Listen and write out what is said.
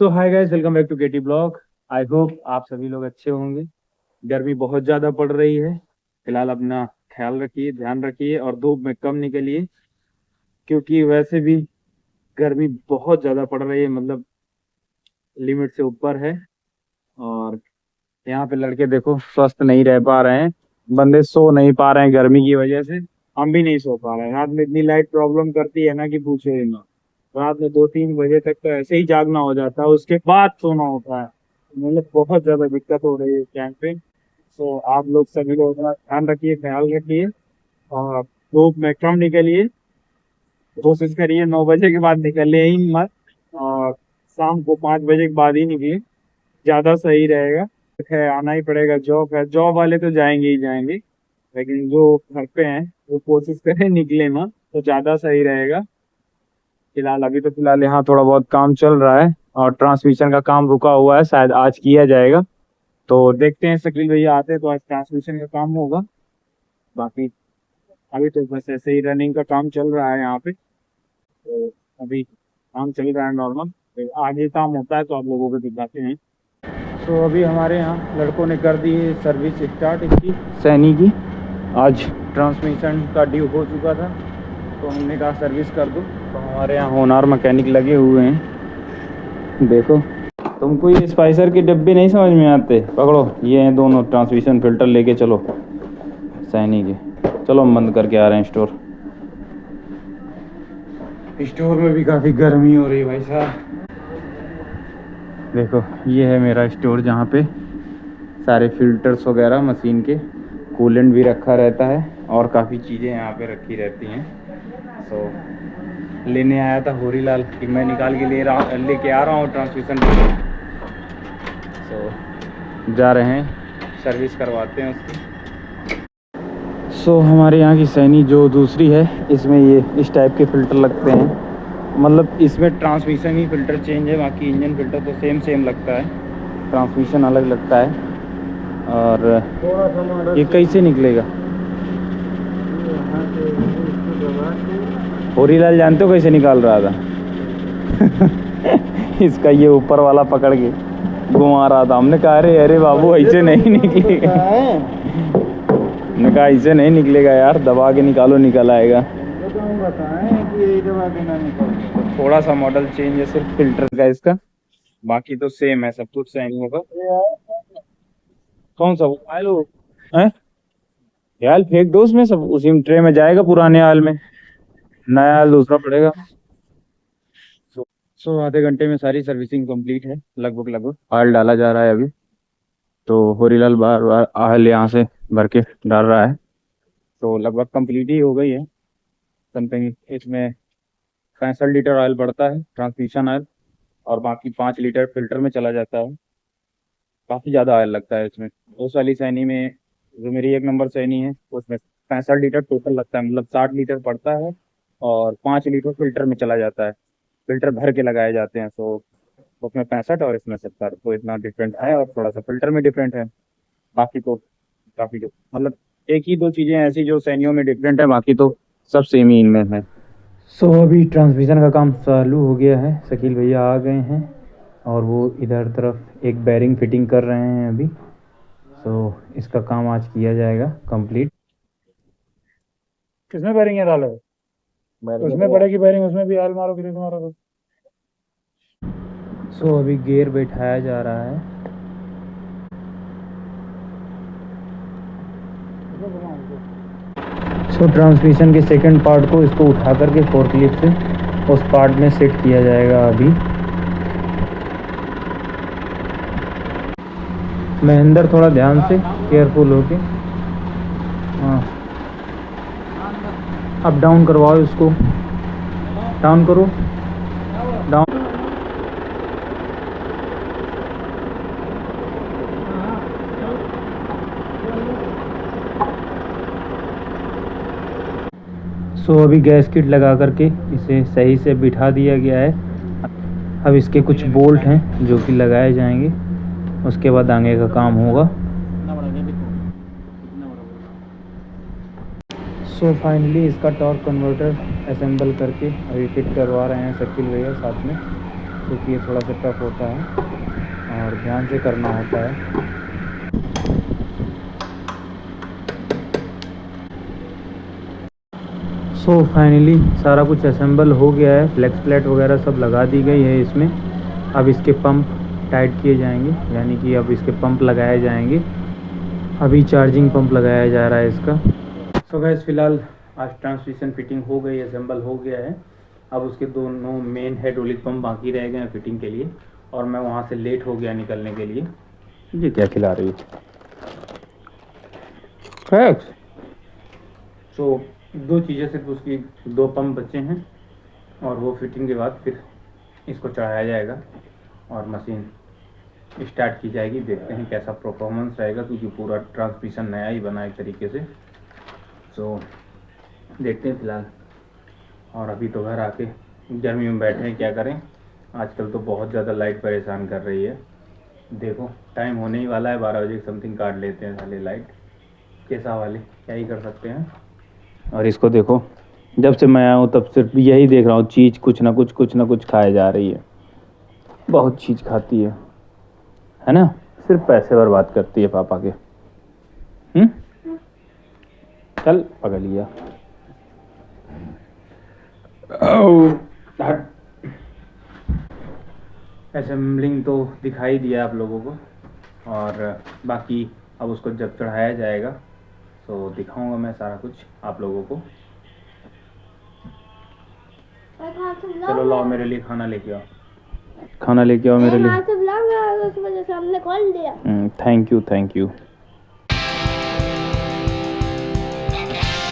So hi guys, welcome back to KT blog. I hope आप सभी लोग अच्छे होंगे। गर्मी बहुत ज़्यादा पड़ रही है। फिलहाल अपना ख्याल रखिए, ध्यान रखिए और धूप में कम निकलिए, क्योंकि वैसे भी गर्मी बहुत ज़्यादा पड़ रही है, मतलब लिमिट से ऊपर है। और यहाँ पे लड़के देखो स्वस्थ नहीं रह पा रहे हैं, बंदे सो नहीं पा रहे हैं गर्मी की वजह से। हम भी नहीं सो पा रहे हैं, रात में इतनी लाइट प्रॉब्लम करती है ना कि पूछो ही ना। रात में 2-3 बजे तक तो ऐसे ही जागना हो जाता है, उसके बाद सोना होता है। मतलब बहुत ज्यादा दिक्कत हो रही है इस टाइम पे। तो आप लोग सभी लोग अपना ध्यान रखिए, ख्याल रखिए और धूप में कम निकलिए। कोशिश करिए 9 बजे के बाद निकलिए ही मत, और शाम को 5 बजे के बाद ही निकलिए, ज्यादा सही रहेगा। है, आना ही पड़ेगा, जॉब है, जॉब वाले तो जाएंगे ही जाएंगे, लेकिन जो घर पे हैं वो कोशिश करें निकले ना, तो ज्यादा सही रहेगा। फिलहाल अभी तो फिलहाल यहाँ थोड़ा बहुत काम चल रहा है और ट्रांसमिशन का काम रुका हुआ है, शायद आज किया जाएगा। तो देखते हैं, शकील भैया आते हैं तो आज ट्रांसमिशन का काम होगा। बाकी अभी तो बस ऐसे ही रनिंग का काम चल रहा है यहाँ पे। तो अभी काम चल रहा है नॉर्मल, तो आगे काम होता है तो आप लोगों को दिखाते हैं। तो अभी हमारे यहाँ लड़कों ने कर दी है सर्विस स्टार्ट इसकी, सैनी की। आज ट्रांसमिशन का ड्यू हो चुका था, तो हमने कहा सर्विस कर दो। तो हमारे यहाँ होनहार मैकेनिक लगे हुए हैं। देखो, तुमको ये स्पाइसर के डब्बे नहीं समझ में आते, पकड़ो ये हैं दोनों ट्रांसमिशन फिल्टर, लेके चलो सैनी के। चलो हम बंद करके आ रहे हैं स्टोर। स्टोर में भी काफ़ी गर्मी हो रही है भाई साहब। देखो ये है मेरा स्टोर, जहाँ पे सारे फिल्टर्स वगैरह मशीन के, कूलेंट भी रखा रहता है और काफ़ी चीज़ें यहाँ पे रखी रहती हैं। तो लेने आया था होरी लाल कि मैं निकाल के लेके आ रहा हूँ ट्रांसमिशन। तो जा रहे हैं, सर्विस करवाते हैं उसकी। हमारे यहाँ की सैनी जो दूसरी है, इसमें ये इस टाइप के फ़िल्टर लगते हैं। मतलब इसमें ट्रांसमिशन ही फ़िल्टर चेंज है, बाकी इंजन फ़िल्टर तो सेम लगता है, ट्रांसमिशन अलग लगता है। और ये कैसे निकलेगा? होरीलाल जानते हो कैसे निकाल रहा था? इसका ये ऊपर वाला पकड़ के घुमा रहा था। हमने कहा अरे अरे बाबू ऐसे नहीं निकलेगा। हमने कहा ऐसे नहीं निकलेगा यार, दबा के निकालो, निकल आएगा। थोड़ा सा मॉडल चेंज है सिर्फ फिल्टर का इसका, बाकी तो सेम है, सब कुछ सेम होगा। कौन सा आयल है? आयल फेंक दो उसमें, सब उसी में ट्रे में जाएगा, पुराने आयल में। नया आयल दूसरा पड़ेगा। आधे घंटे में सारी सर्विसिंग कंप्लीट है, लगभग ऑयल डाला जा रहा है अभी। तो होरीलाल बार बार ऑयल यहाँ से भर के डाल रहा है, तो लगभग कंप्लीट ही हो गई है समथिंग। इसमें 65 लीटर ऑयल पड़ता है, ट्रांसमिशन ऑयल, और बाकी 5 लीटर फिल्टर में चला जाता है। काफ़ी ज़्यादा ऑयल लगता है इसमें। उस वाली सैनी में, जो मेरी 1 नंबर सैनी है, उसमें 65 लीटर टोटल लगता है, मतलब 60 लीटर पड़ता है और 5 लीटर फिल्टर में चला जाता है। फिल्टर भर के लगाए जाते हैं, तो उसमें 65 और इसमें 70, तो इतना डिफरेंट है, और थोड़ा सा फिल्टर में डिफरेंट है। बाकी तो काफ़ी जो मतलब एक ही दो चीज़ें ऐसी जो सैनियों में डिफरेंट है, बाकी तो सब सेम ही इनमें है। अभी ट्रांसमिशन का काम चालू हो गया है, शकील भैया आ गए हैं और वो इधर तरफ एक बैरिंग फिटिंग कर रहे हैं अभी। इसका काम आज किया जाएगा कंप्लीट। किसमें बैरिंग है डालो? उसमें पड़ेगी बैरिंग, उसमें भी हाल मारो, फिर मारो। अभी गियर बैठाया जा रहा है। ट्रांसमिशन के सेकंड पार्ट को इसको उठा करके फोर्कलिफ्ट से उस पार्ट में सेट किया जाएगा अभी। महेंद्र थोड़ा ध्यान से, केयरफुल होके। हाँ, अप डाउन करवाओ इसको, डाउन करो, डाउन। अभी गैस किट लगा करके इसे सही से बिठा दिया गया है। अब इसके कुछ बोल्ट हैं जो कि लगाए जाएंगे, उसके बाद आगे का काम होगा। फाइनली इसका टॉर्क कन्वर्टर असेंबल करके अभी फिट करवा रहे हैं शकील भैया साथ में। क्योंकि ये थोड़ा सा टफ होता है और ध्यान से करना होता है। सो फाइनली सारा कुछ असेंबल हो गया है, फ्लेक्स प्लेट वगैरह सब लगा दी गई है इसमें। अब इसके पंप टाइट किए जाएंगे, यानी कि अब इसके पंप लगाए जाएंगे। अभी चार्जिंग पंप लगाया जा रहा है इसका। सो गाइस फिलहाल आज ट्रांसमिशन फिटिंग हो गई, असेंबल हो गया है। अब उसके दोनों मेन हाइड्रोलिक पंप बाकी रह गए हैं फिटिंग के लिए, और मैं वहाँ से लेट हो गया निकलने के लिए। ये क्या खिला रही है? सो दो चीज़ें सिर्फ उसकी, दो पंप बचे हैं और वो फिटिंग के बाद फिर इसको चढ़ाया जाएगा और मशीन स्टार्ट की जाएगी। देखते हैं कैसा परफॉर्मेंस रहेगा, क्योंकि पूरा ट्रांसमिशन नया ही बना एक तरीके से। सो देखते हैं फिलहाल। और अभी तो घर आके गर्मी में बैठे हैं, क्या करें। आजकल तो बहुत ज़्यादा लाइट परेशान कर रही है। देखो टाइम होने ही वाला है, 12 बजे समथिंग काट लेते हैं साले लाइट। कैसा वाले, क्या ही कर सकते हैं। और इसको देखो, जब से मैं आया हूँ तब सिर्फ यही देख रहा हूँ, चीज़ कुछ ना कुछ खाए जा रही है। बहुत चीज़ खाती है ना। सिर्फ पैसे बर्बाद करती है पापा के। चल पकड़ लिया। असेंबलिंग तो दिखाई दिया आप लोगों को, और बाकी अब उसको जब चढ़ाया जाएगा तो दिखाऊंगा मैं सारा कुछ आप लोगों को। चलो लाओ मेरे लिए खाना लेके आओ, खाना लेके आओ मेरे लिए। उस वजह से हमने कॉल दिया। Thank you.